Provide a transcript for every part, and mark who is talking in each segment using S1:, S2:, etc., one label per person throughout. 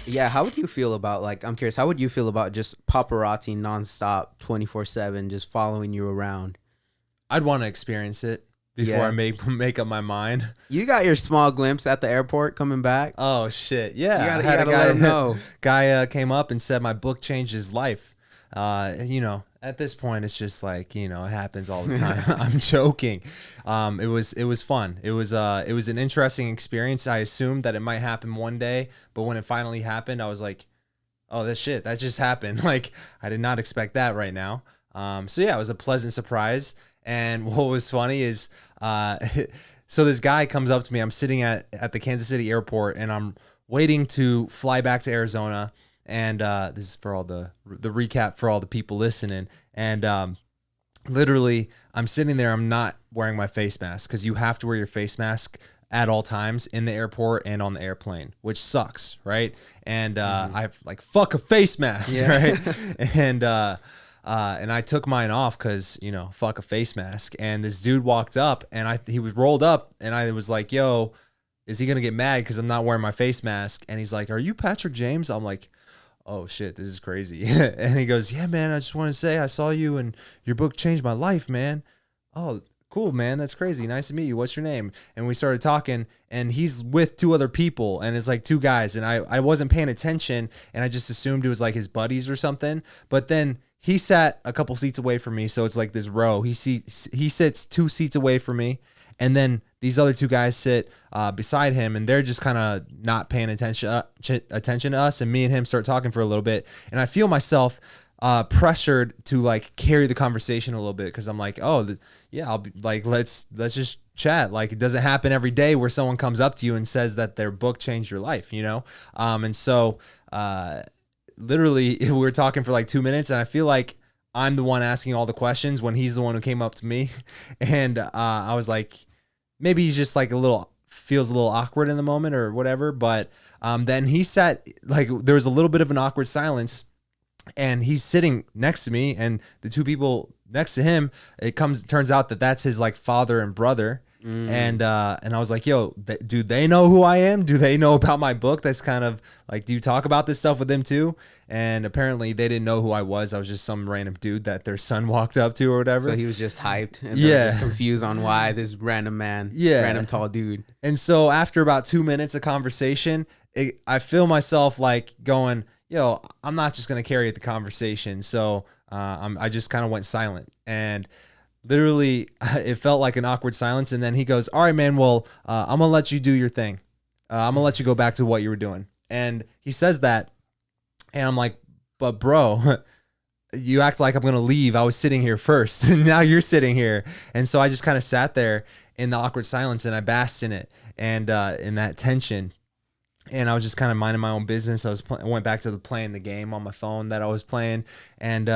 S1: Yeah, how would you feel about, like, I'm curious, how would you feel about just paparazzi nonstop, 24/7, just following you around?
S2: I'd want to experience it before I
S1: Yeah.
S2: make up my mind.
S1: You got your small glimpse at the airport coming back.
S2: Oh shit!
S1: You
S2: Yeah, I
S1: gotta,
S2: had a
S1: let
S2: guy
S1: them know.
S2: came up and said my book changed his life. At this point, it's just like it happens all the time. I'm joking. It was fun. It was an interesting experience. I assumed that it might happen one day, but when it finally happened, I was like, oh, that just happened. Like I did not expect that right now. So yeah, it was a pleasant surprise. And what was funny is, so this guy comes up to me. I'm sitting at the Kansas City airport, and I'm waiting to fly back to Arizona. And this is for all the recap for all the people listening. And literally, I'm sitting there. I'm not wearing my face mask because you have to wear your face mask at all times in the airport and on the airplane, which sucks, right? And I've like fuck a face mask, right? And I took mine off because fuck a face mask. And this dude walked up, and he was rolled up, and I was like, "Yo, is he gonna get mad because I'm not wearing my face mask?" And he's like, "Are you Patrick James?" I'm like, oh shit, this is crazy. And he goes, yeah, man, I just want to say I saw you and your book changed my life, man. Oh, cool, man. That's crazy. Nice to meet you. What's your name? And we started talking, and he's with two other people, and it's like two guys. And I wasn't paying attention, and I just assumed it was like his buddies or something. But then he sat a couple seats away from me. So it's like this row. He sits 2 seats away from me. And then these other two guys sit beside him, and they're just kind of not paying attention to us. And me and him start talking for a little bit, and I feel myself pressured to like carry the conversation a little bit because I'm like, oh, yeah, I'll be like, let's just chat. Like it doesn't happen every day where someone comes up to you and says that their book changed your life, And so literally we were talking for like 2 minutes, and I feel like I'm the one asking all the questions when he's the one who came up to me. And I was like, maybe he's just like feels a little awkward in the moment or whatever. But then he sat, like there was a little bit of an awkward silence, and he's sitting next to me, and the two people next to him, turns out that that's his like father and brother. And I was like, yo, do they know who I am? Do they know about my book? That's kind of like, do you talk about this stuff with them too? And apparently they didn't know who I was. I was just some random dude that their son walked up to or whatever.
S1: So he was just hyped and they were just confused on why this random man, random tall dude.
S2: And so after about 2 minutes of conversation, I feel myself like going, yo, I'm not just going to carry the conversation. So I just kind of went silent, and literally it felt like an awkward silence. And then he goes, all right, man, well, I'm gonna let you do your thing. I'm gonna let you go back to what you were doing. And he says that, and I'm like, but bro, you act like I'm gonna leave. I was sitting here first, and now you're sitting here. And so I just kind of sat there in the awkward silence, and I basked in it, and in that tension. And I was just kind of minding my own business. I went back to playing the game on my phone that I was playing, and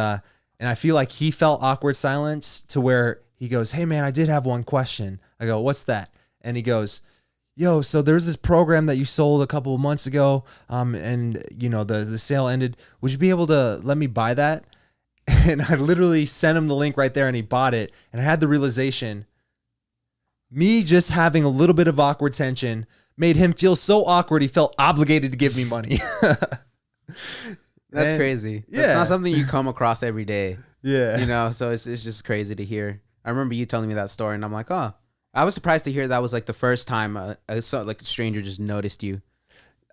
S2: I feel like he felt awkward silence to where he goes, hey, man, I did have one question. I go, what's that? And he goes, yo, so there's this program that you sold a couple of months ago, and, the sale ended. Would you be able to let me buy that? And I literally sent him the link right there, and he bought it. And I had the realization, me just having a little bit of awkward tension made him feel so awkward he felt obligated to give me money.
S1: That's crazy.
S2: Yeah.
S1: It's not something you come across every day.
S2: Yeah.
S1: So it's just crazy to hear. I remember you telling me that story, and I'm like, oh, I was surprised to hear that was like the first time like a stranger just noticed you.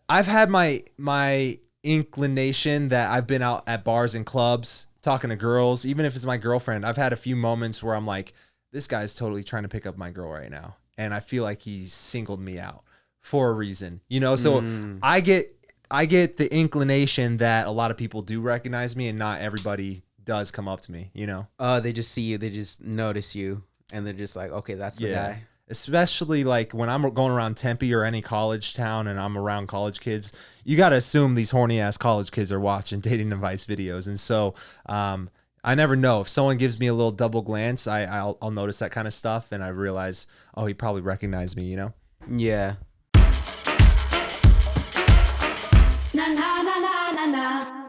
S2: I've had my inclination that I've been out at bars and clubs talking to girls, even if it's my girlfriend. I've had a few moments where I'm like, this guy's totally trying to pick up my girl right now. And I feel like he singled me out for a reason, So I get the inclination that a lot of people do recognize me, and not everybody does come up to me,
S1: They just see you, they just notice you, and they're just like, okay, that's the guy.
S2: Especially like when I'm going around Tempe or any college town and I'm around college kids, you got to assume these horny ass college kids are watching dating advice videos. And so I never know. If someone gives me a little double glance, I'll notice that kind of stuff, and I realize, oh, he probably recognized me,
S1: Yeah.
S3: Na na na na na na.